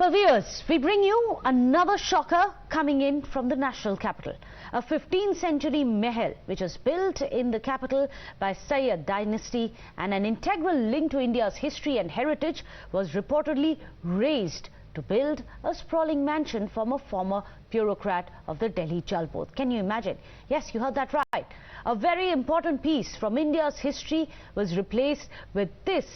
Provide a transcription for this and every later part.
Well, viewers, we bring you another shocker coming in from the national capital. A 15th-century Mahal, which was built in the capital by Sayeed dynasty and an integral link to India's history and heritage, was reportedly razed to build a sprawling mansion from a former bureaucrat of the Delhi Jal Board. Can you imagine? Yes, you heard that right. A very important piece from India's history was replaced with this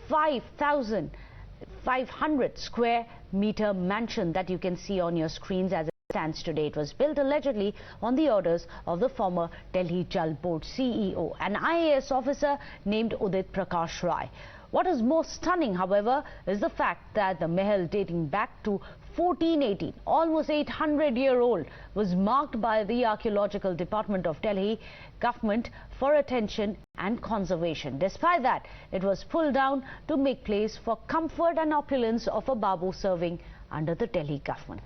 5,500 square meter mansion that you can see on your screens as it stands today. It was built allegedly on the orders of the former Delhi Jal Board CEO, an IAS officer named Udit Prakash Rai. What is more stunning, however, is the fact that the Mahal, dating back to 1418, almost 800-year-old, was marked by the Archaeological Department of Delhi government for attention and conservation. Despite that, it was pulled down to make place for comfort and opulence of a babu serving under the Delhi government.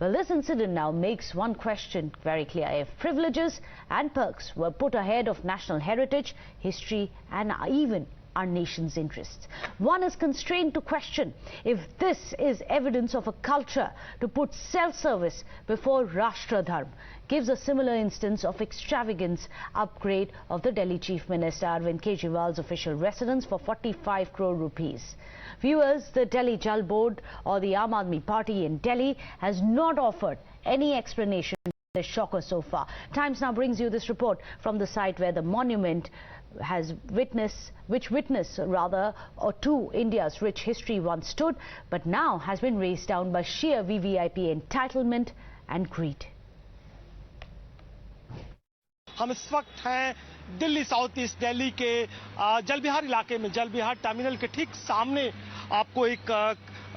Well, this incident now makes one question very clear: if privileges and perks were put ahead of national heritage, history and even our nation's interests, one is constrained to question if this is evidence of a culture to put self-service before Rashtra Dharma. Gives a similar instance of extravagance upgrade of the Delhi Chief Minister Arvind Kejriwal's official residence for 45 crore rupees. Viewers, the Delhi Jal Board or the Aam Aadmi Party in Delhi has not offered any explanation for this shocker so far. Times now brings you this report from the site where the monument has witnessed to India's rich history once stood, but now has been raised down by sheer VVIP entitlement and greed. हम इस वक्त हैं Delhi south east Delhi के जल विहार इलाके में, जल विहार terminal के ठीक सामने आपको एक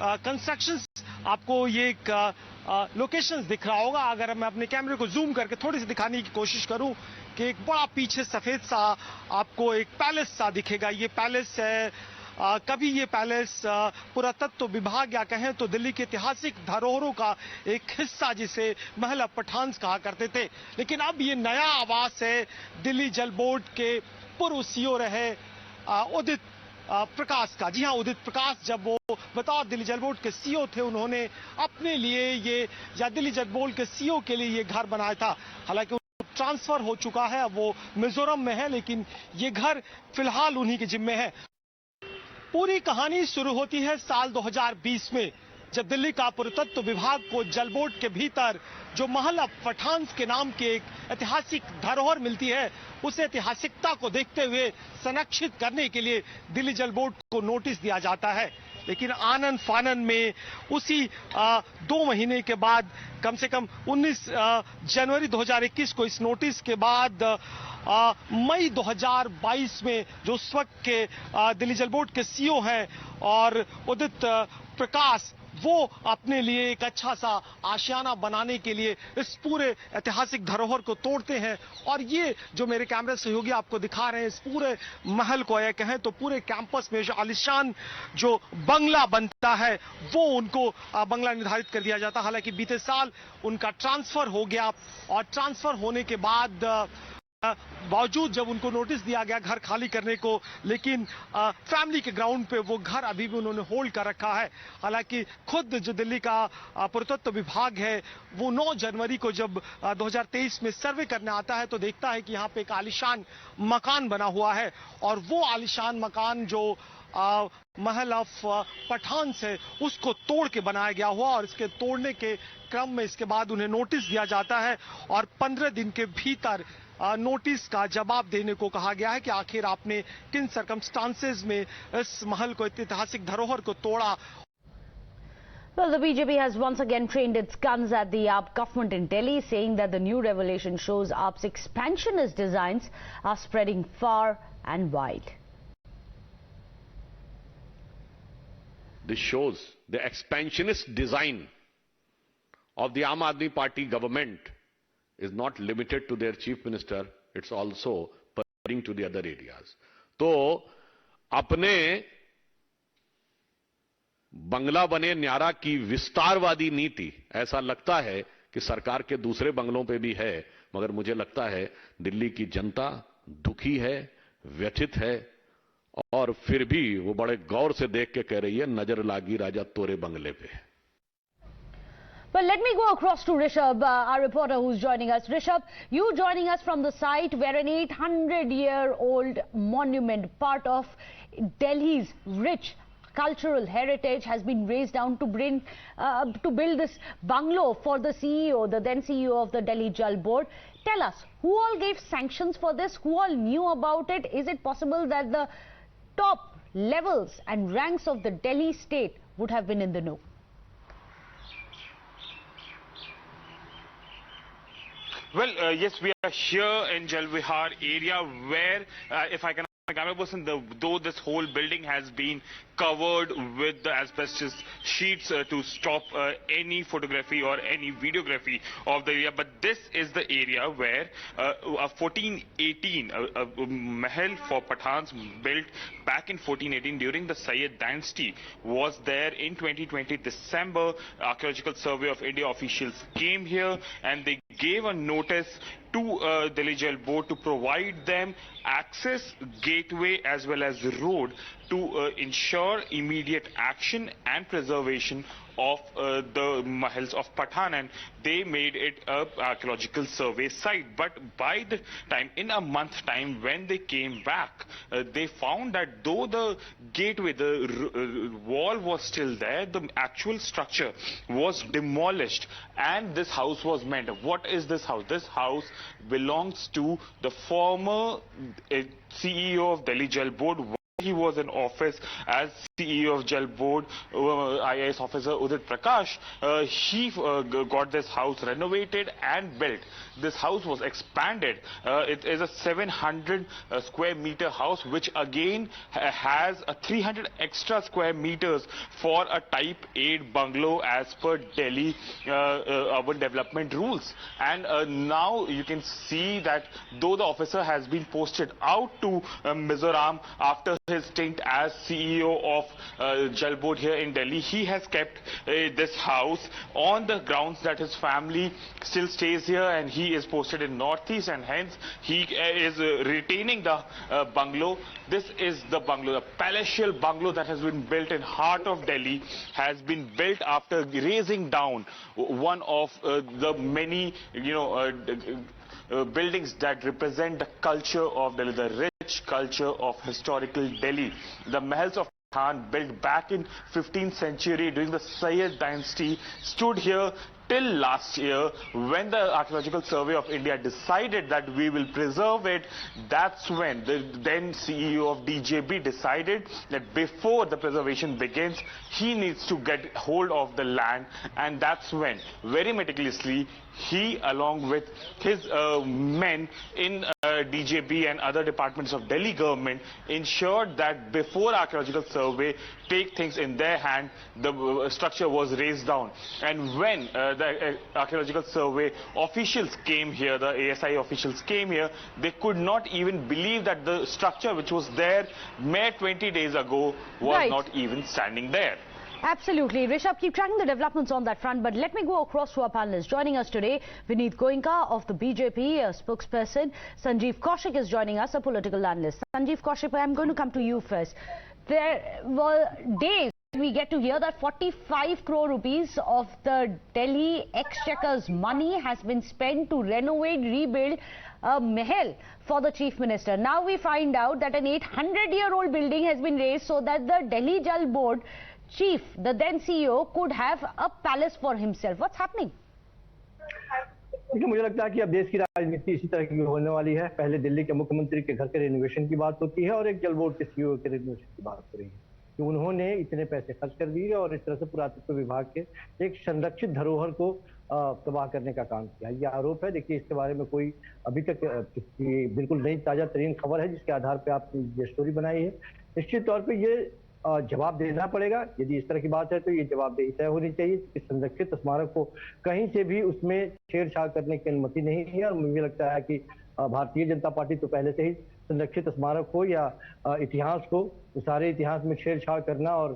कंस्ट्रक्शन, आपको ये एक लोकेशन दिख रहा होगा। अगर मैं अपने कैमरे को जूम करके थोड़ी सी दिखाने की कोशिश करूं कि एक बड़ा पीछे सफेद सा आपको एक पैलेस सा दिखेगा। ये पैलेस है, कभी ये पैलेस पुरातत्व विभाग या कहें तो दिल्ली के ऐतिहासिक धरोहरों का एक हिस्सा, जिसे महल ऑफ पठान्स कहा करते थे, लेकिन अब ये नया आवास है दिल्ली जल बोर्ड के पूर्व सीईओ रहे उदित प्रकाश का। जी हाँ, उदित प्रकाश जब वो बतौर दिल्ली जल बोर्ड के सीईओ थे, उन्होंने अपने लिए ये, या दिल्ली जल बोर्ड के सीईओ के लिए ये घर बनाया था। हालांकि ट्रांसफर हो चुका है, अब वो मिजोरम में है, लेकिन ये घर फिलहाल उन्हीं के जिम्मे है। पूरी कहानी शुरू होती है साल 2020 में, जब दिल्ली का पुरातत्व विभाग को जल बोर्ड के भीतर जो महल ऑफ पठान्स के नाम की एक ऐतिहासिक धरोहर मिलती है, उस ऐतिहासिकता को देखते हुए संरक्षित करने के लिए दिल्ली जल बोर्ड को नोटिस दिया जाता है। लेकिन आनन फानन में उसी 2 महीने के बाद, कम से कम 19 जनवरी 2021 को इस नोटिस के बाद मई 2022 में जो उस वक्त के दिल्ली जल बोर्ड के सीईओ हैं और उदित प्रकाश, वो अपने लिए एक अच्छा सा आशियाना बनाने के लिए इस पूरे ऐतिहासिक धरोहर को तोड़ते हैं। और ये जो मेरे कैमरे सहयोगी आपको दिखा रहे हैं, इस पूरे महल को या कहें तो पूरे कैंपस में जो आलिशान जो बंगला बनता है, वो उनको बंगला निर्धारित कर दिया जाता। हालांकि बीते साल उनका ट्रांसफर हो गया, और ट्रांसफर होने के बाद बावजूद जब उनको नोटिस दिया गया घर खाली करने को, लेकिन फैमिली के ग्राउंड पे वो घर अभी भी उन्होंने होल्ड कर रखा है। हालांकि खुद जो दिल्ली का पुरातत्व विभाग है, वो 9 जनवरी को जब 2023 में सर्वे करने आता है, तो देखता है कि यहाँ पे एक आलिशान मकान बना हुआ है, और वो आलिशान मकान जो महल ऑफ पठान्स है, उसको तोड़ के बनाया गया हुआ। और इसके तोड़ने के क्रम में इसके बाद उन्हें नोटिस दिया जाता है, और 15 दिन के भीतर नोटिस का जवाब देने को कहा गया है कि आखिर आपने किन सर्कमस्टांसेस में इस महल को, ऐतिहासिक धरोहर को तोड़ा। Well, the BJP has once again trained its guns at the AAP government in Delhi, saying that the new revelation shows AAP's expansionist designs are spreading far and wide. This shows the expansionist design of the Aam Aadmi Party government is not limited to their chief minister, it's also pervading to the other areas. तो अपने बंगला बने न्यारा की विस्तारवादी नीति, ऐसा लगता है कि सरकार के दूसरे बंगलों पे भी है, मगर मुझे लगता है दिल्ली की जनता दुखी है, व्यथित है, और फिर भी वो बड़े गौर से देख के कह रही है, नजर लागी राजा तोरे बंगले पे। Well, let me go across to Rishabh, our reporter who's joining us. Rishabh, you joining us from the site where an 800-year-old monument, part of Delhi's rich cultural heritage, has been raised down to build this bungalow for the CEO, the then CEO of the Delhi Jal Board. Tell us, who all gave sanctions for this? Who all knew about it? Is it possible that the top levels and ranks of the Delhi state would have been in the know? Well, yes, we are here in Jal Vihar area where, if I can camera person, though this whole building has been covered with the asbestos sheets to stop any photography or any videography of the area, but this is the area where a 1418 Mahal for Pathans built back in 1418 during the Sayeed dynasty was there. In 2020 December, Archaeological Survey of India officials came here and they gave a notice to Delhi Jal Board to provide them access, gateway as well as the road to ensure immediate action and preservation of the Mahals of Pathan, and they made it a archaeological survey site. But by the time, in a month's time, when they came back, they found that though the gateway, the wall was still there, the actual structure was demolished and this house was meant. What is this house? This house belongs to the former CEO of Delhi Jal Board. He was in office as CEO of Jal Board, IAS officer Udit Prakash. He got this house renovated and built. This house was expanded. It is a 700 square meter house, which again has a 300 extra square meters for a type 8 bungalow as per Delhi urban development rules. And now you can see that though the officer has been posted out to Mizoram after his stint as CEO of Jal Board here in Delhi, he has kept this house on the grounds that his family still stays here, and he is posted in Northeast, and hence he is retaining the bungalow. This is the bungalow, the palatial bungalow that has been built in heart of Delhi, has been built after razing down one of the many, buildings that represent the culture of Delhi, the rich culture of historical Delhi. The Mahals of Khan, built back in 15th century during the Sayeed dynasty, stood here till last year when the Archaeological Survey of India decided that we will preserve it. That's when the then CEO of DJB decided that before the preservation begins, he needs to get hold of the land, and that's when very meticulously he, along with his men in DJB and other departments of Delhi government, ensured that before Archaeological Survey take things in their hand, the structure was razed down. And when the Archaeological Survey officials came here, the ASI officials came here, they could not even believe that the structure which was there mere 20 days ago was not even standing there. Absolutely. Rishabh, keep tracking the developments on that front, but let me go across to our panelists. Joining us today, Vinit Goenka of the BJP, a spokesperson. Sanjeev Kaushik is joining us, a political analyst. Sanjeev Kaushik, I'm going to come to you first. There were days we get to hear that 45 crore rupees of the Delhi Exchequer's money has been spent to renovate, rebuild a Mahal for the Chief Minister. Now we find out that an 800-year-old building has been raised so that the Delhi Jal Board Chief, the then CEO, could have a palace for himself. What's happening? देखिए, मुझे लगता है कि अब देश की राजनीति इसी तरह की होने वाली है। पहले दिल्ली के मुख्यमंत्री के घर के रेनोवेशन की बात होती है और एक जल बोर्ड के सीईओ के रेनोवेशन की बात हो रही है कि उन्होंने इतने पैसे खर्च कर दिए और इस तरह से पुरातत्व विभाग के एक संरक्षित धरोहर को तबाह करने का काम किया। ये आरोप है। देखिए, इसके बारे में कोई अभी तक बिल्कुल नई ताजा तरीन खबर है जिसके आधार पर आपने ये स्टोरी बनाई है। निश्चित तौर पर ये जवाब देना पड़ेगा। यदि इस तरह की बात है तो ये जवाबदेही तय होनी चाहिए कि संरक्षित स्मारक को कहीं से भी उसमें छेड़छाड़ करने की अनुमति नहीं है। और मुझे लगता है कि भारतीय जनता पार्टी तो पहले से ही संरक्षित स्मारक हो या इतिहास को, सारे इतिहास में छेड़छाड़ करना और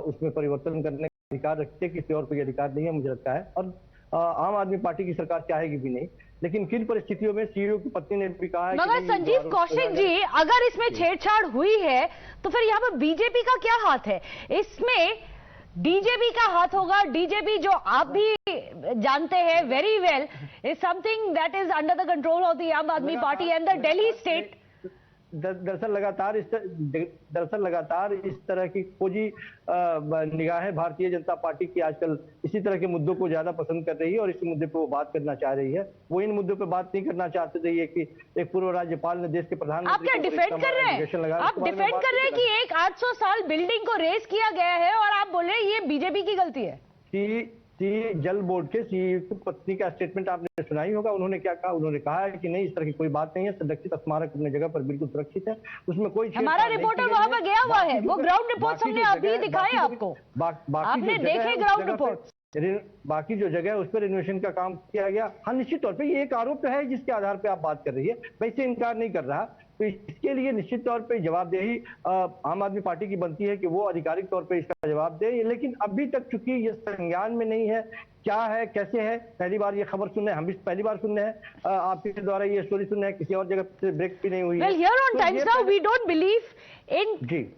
उसमें परिवर्तन करने का अधिकार रखते, किसी और को ये अधिकार नहीं है मुझे लगता है। और आम आदमी पार्टी की सरकार चाहेगी भी नहीं। लेकिन किन परिस्थितियों में सीईओ की पत्नी ने भी कहा है मगर संजीव कौशिक जी, अगर इसमें छेड़छाड़ हुई है तो फिर यहाँ पर बीजेपी का क्या हाथ है? इसमें डीजेपी का हाथ होगा। डीजेपी जो आप भी जानते हैं very well is something that is under the control of the आम आदमी party and the Delhi state. दरअसल लगातार इस तरह की खोजी निगाहें भारतीय जनता पार्टी की आजकल इसी तरह के मुद्दों को ज्यादा पसंद कर रही है और इसी मुद्दे पे वो बात करना चाह रही है। वो इन मुद्दों पे बात नहीं करना चाहते थे ये कि एक पूर्व राज्यपाल ने देश के प्रधानमंत्री आप क्या डिफेंड कर रहे हैं? आप डिफेंड कर रहे हैं कि एक 800 साल बिल्डिंग को रेज किया गया है और आप बोल रहे हैं ये बीजेपी की गलती है। जल बोर्ड के सीईओ की पत्नी का स्टेटमेंट आपने सुना ही होगा। उन्होंने क्या कहा? उन्होंने कहा है कि नहीं, इस तरह की कोई बात नहीं है, संरक्षित स्मारक अपनी जगह पर बिल्कुल सुरक्षित है, उसमें कोई हमारा रिपोर्टर वहां पर गया हुआ है, वो ग्राउंड रिपोर्ट हमने अभी दिखाए आपको, आपने देखे ग्राउंड रिपोर्ट। बाकी जो जगह है उस पर रिनोवेशन का काम किया गया। हाँ, निश्चित तौर पे ये एक आरोप है जिसके आधार पे आप बात कर रही है, मैं इससे इनकार नहीं कर रहा। तो इसके लिए निश्चित तौर पे जवाबदेही आम आदमी पार्टी की बनती है कि वो आधिकारिक तौर पे इसका जवाब दे। लेकिन अभी तक चूंकि ये संज्ञान में नहीं है, क्या है कैसे है, पहली बार ये खबर सुन रहे हैं, हम भी पहली बार सुन रहे हैं, आपके द्वारा ये स्टोरी सुन रहे हैं, किसी और जगह से ब्रेक भी नहीं हुई है। Well, here on Times Now we don't believe in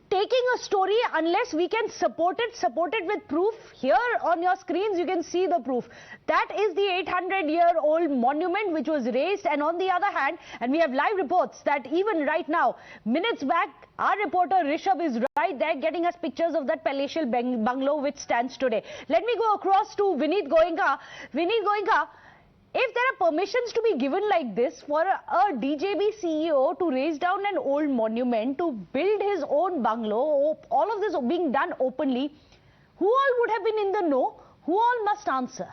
taking a story unless we can support it with proof. Here on your screens you can see the proof. That is the 800-year-old monument which was raised, and on the other hand, and we have live reports that even right now, minutes back, our reporter Rishabh is right there getting us pictures of that palatial bungalow which stands today. Let me go across to Vinit Goenka. Vinit Goenka, if there are permissions to be given like this for a DJB CEO to raise down an old monument, to build his own bungalow, all of this being done openly, who all would have been in the know? Who all must answer?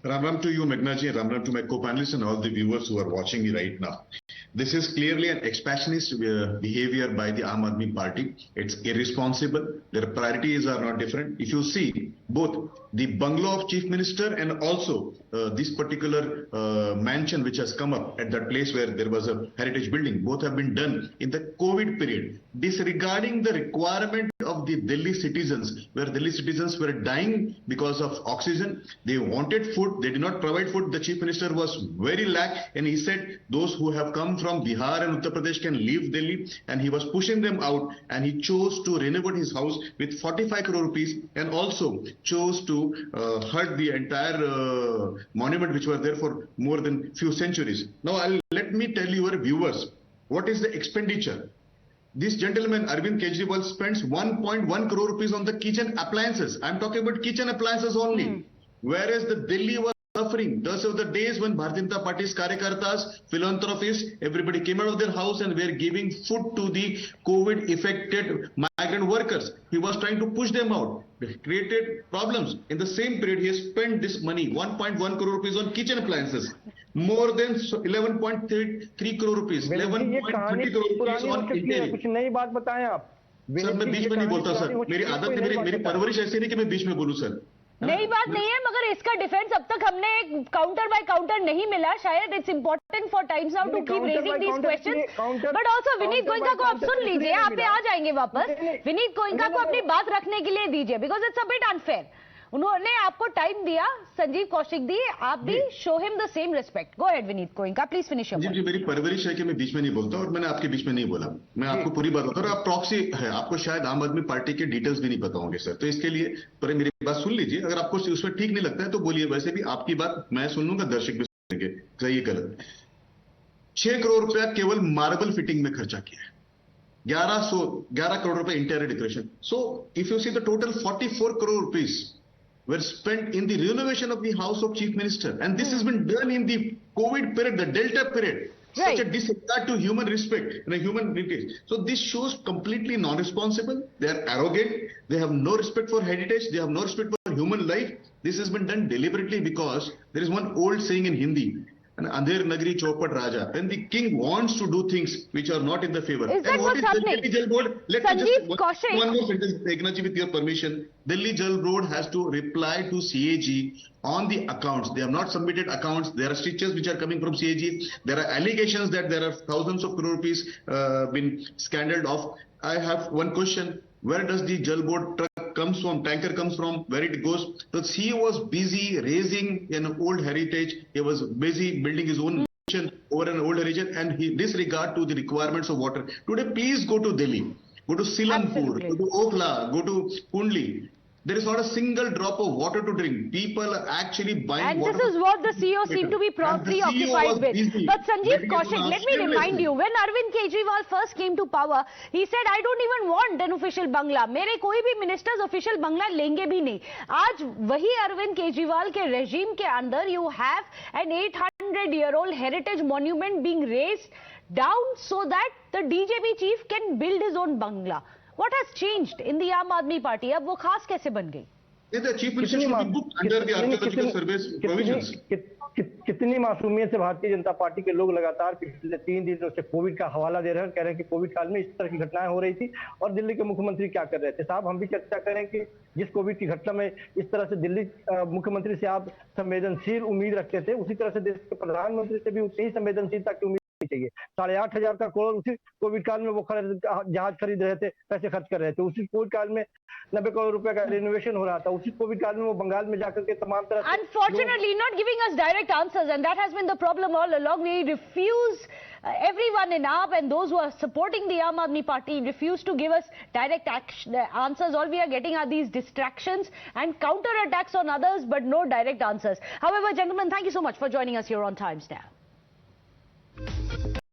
Ram Ram to you, Meghna-ji, Ram Ram to my co-panelists and all the viewers who are watching me right now. This is clearly an expansionist behavior by the Aam Aadmi Party. It's irresponsible. Their priorities are not different. If you see both the bungalow of Chief Minister and also this particular mansion which has come up at that place where there was a heritage building, both have been done in the COVID period, disregarding the requirement of the Delhi citizens, where Delhi citizens were dying because of oxygen. They wanted food. They did not provide food. The Chief Minister was very lax, and he said those who have come from Bihar and Uttar Pradesh can leave Delhi, and he was pushing them out, and he chose to renovate his house with 45 crore rupees and also chose to hurt the entire monument which was there for more than few centuries. Now let me tell your viewers what is the expenditure. This gentleman Arvind Kejriwal spends 1.1 crore rupees on the kitchen appliances. I'm talking about kitchen appliances only. Whereas the Delhi was suffering. Those are the days when Bharatiya Janata Party's Karyakartas, philanthropists, everybody came out of their house and were giving food to the COVID-affected migrant workers. He was trying to push them out. It created problems. In the same period, he has spent this money, 1.1 crore rupees on kitchen appliances. More than 11.3 crore rupees, 11.20 crore rupees on interior. कुछ नई बात बताएं आप। Sir मैं बीच में नहीं बोलता sir, मेरी आदत है, मेरी परवरिश ऐसी नहीं कि मैं बीच में बोलूं सर। नई बात नहीं है, मगर इसका डिफेंस अब तक हमने काउंटर बाय काउंटर नहीं मिला। शायद it's important for Times Now to keep raising these questions, but also Vineet Goenka को आप सुन लीजिए, आप पे आ जाएंगे वापस। विनीत गोयनका को अपनी बात रखने के लिए दीजिए, because it's a bit unfair. उन्होंने आपको टाइम दिया, संजीव कौशिक दी, आप भी show him the same respect. Go ahead Vineet Goenka, please finish your point. जी, मेरी परवरिश है कि मैं बीच में नहीं बोलता और मैंने आपके बीच में नहीं बोला। मैं आपको पूरी बात बता रहा हूं। आप प्रॉक्सी है, आपको शायद आम आदमी पार्टी के डिटेल्स भी नहीं पता होंगे सर, तो इसके लिए पर मेरी बात सुन लीजिए। अगर आपको उसमें ठीक नहीं लगता है तो बोलिए, वैसे भी आपकी बात मैं सुन लूंगा, दर्शक भी सुनेंगे, सही गलत। 6 करोड़ रुपया केवल मार्बल फिटिंग में खर्चा किया है, 11 करोड़ रुपए interior decoration. So if you see the total 44 crore rupees were spent in the renovation of the house of Chief Minister, and this has been done in the COVID period, the Delta period. Such a disregard to human respect and a human heritage. So this shows completely non-responsible. They are arrogant. They have no respect for heritage. They have no respect for human life. This has been done deliberately because there is one old saying in Hindi, and Andher Nagri Chaupat Raja. When the king wants to do things which are not in the favor. Is that what's happening? Delhi Jal Board, let me Sanjeev just Kaushik. one more sentence, Meghna ji, with your permission. Delhi Jal Board has to reply to CAG on the accounts. They have not submitted accounts. There are stitches which are coming from CAG. There are allegations that there are thousands of crore rupees been scandaled off. I have one question. Where does the Jal Board truck comes from, tanker comes from, where it goes? Because he was busy raising an old heritage. He was busy building his own mansion over an old heritage, and he disregard to the requirements of water. Today, please go to Delhi. go to Silampur, Absolutely. go to Okhla, go to Kundli. There is not a single drop of water to drink. People are actually buying And water. this is what the CEO seemed to be And the CEO preoccupied was with. busy But Sanjeev letting it Kaushik, pass let me remind shamelessly. you, when Arvind Kejriwal first came to power, he said, I don't even want an official bungalow. मेरे कोई भी ministers official bungalow लेंगे भी नहीं. आज वही Arvind Kejriwal के regime के अंदर you have an 800-year-old heritage monument being raised down so that the DJP chief can build his own bungalow. What has changed in the Aam Aadmi Party? अब वो खास कैसे बन गई? The chief minister should be booked under the archaeological surveys provisions. कितनी मासूमियत से Bharatiya Janata party के लोग लगातार पिछले 3 दिनों से कोविड का हवाला दे रहे हैं, कह रहे हैं कि कोविड काल में इस तरह की घटनाएं हो रही थी और दिल्ली के मुख्यमंत्री क्या कर रहे थे। साहब, हम भी चर्चा करें कि जिस कोविड की घटना में इस तरह से दिल्ली मुख्यमंत्री से आप संवेदनशील उम्मीद रखते थे, उसी तरह से देश के प्रधानमंत्री से भी उतनी ही संवेदनशीलता की उम्मीद चाहिए। 8,500 का करोड़ उसी कोविड काल में वो जहाज खरीद रहे थे, पैसे खर्च कर रहे थे। उसी कोविड काल में 90 करोड़ रुपए का रेनोवेशन हो रहा था। उसी कोविड काल में वो बंगाल में जाकर के तमाम तरह Unfortunately, not giving us direct answers, and that has been the problem all along. We refuse, everyone in AAP and those who are supporting the Aam Aadmi Party refuse to give us direct answers. All we are getting are these distractions and counter attacks on others, but no direct answers. However, gentlemen, thank you so much for joining us here on Times Now.